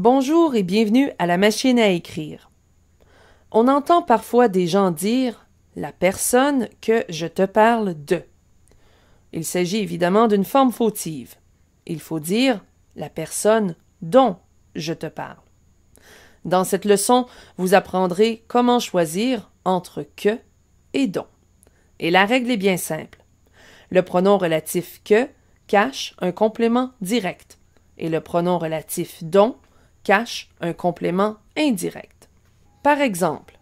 Bonjour et bienvenue à la machine à écrire. On entend parfois des gens dire « la personne que je te parle de ». Il s'agit évidemment d'une forme fautive. Il faut dire « la personne dont je te parle ». Dans cette leçon, vous apprendrez comment choisir entre « que » et « dont ». Et la règle est bien simple. Le pronom relatif « que » cache un complément direct et le pronom relatif « dont » cache un complément indirect. Par exemple,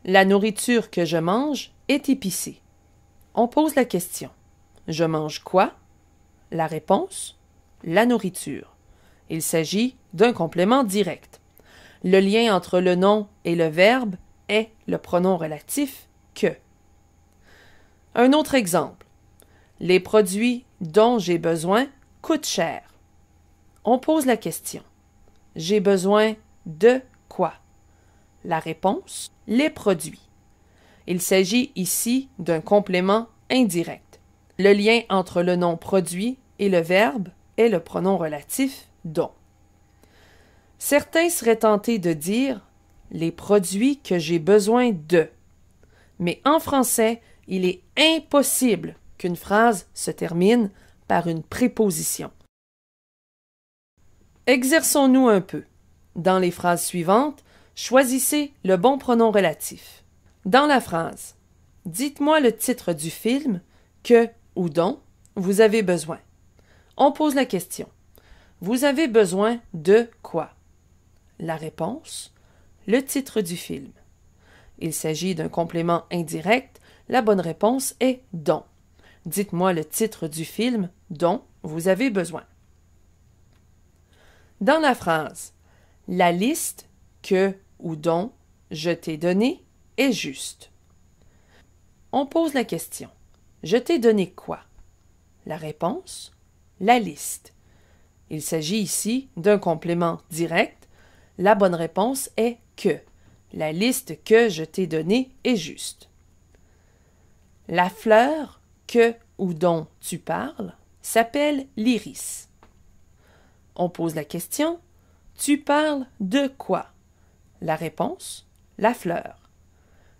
la nourriture que je mange est épicée. On pose la question. Je mange quoi? La réponse, la nourriture. Il s'agit d'un complément direct. Le lien entre le nom et le verbe est le pronom relatif que. Un autre exemple. Les produits dont j'ai besoin coûtent cher. On pose la question. J'ai besoin de quoi? La réponse, les produits. Il s'agit ici d'un complément indirect. Le lien entre le nom produit et le verbe est le pronom relatif dont. Certains seraient tentés de dire les produits que j'ai besoin de. Mais en français, il est impossible qu'une phrase se termine par une préposition. Exerçons-nous un peu. Dans les phrases suivantes, choisissez le bon pronom relatif. Dans la phrase « Dites-moi le titre du film que ou dont vous avez besoin ». On pose la question. Vous avez besoin de quoi? La réponse, le titre du film. Il s'agit d'un complément indirect. La bonne réponse est dont. Dites-moi le titre du film dont vous avez besoin. Dans la phrase « La liste que ou dont je t'ai donnée est juste ». On pose la question. Je t'ai donné quoi? La réponse, la liste. Il s'agit ici d'un complément direct. La bonne réponse est que. La liste que je t'ai donnée est juste. La fleur que ou dont tu parles s'appelle l'iris. On pose la question. Tu parles de quoi? La réponse, la fleur.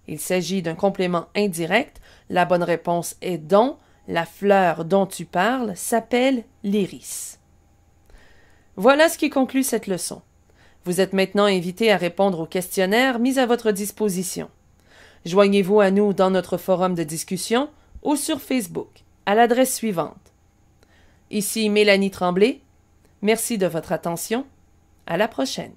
Il s'agit d'un complément indirect. La bonne réponse est dont. La fleur dont tu parles s'appelle l'iris. Voilà ce qui conclut cette leçon. Vous êtes maintenant invité à répondre aux questionnaires mis à votre disposition. Joignez-vous à nous dans notre forum de discussion ou sur Facebook à l'adresse suivante. Ici Mélanie Tremblay. Merci de votre attention. À la prochaine.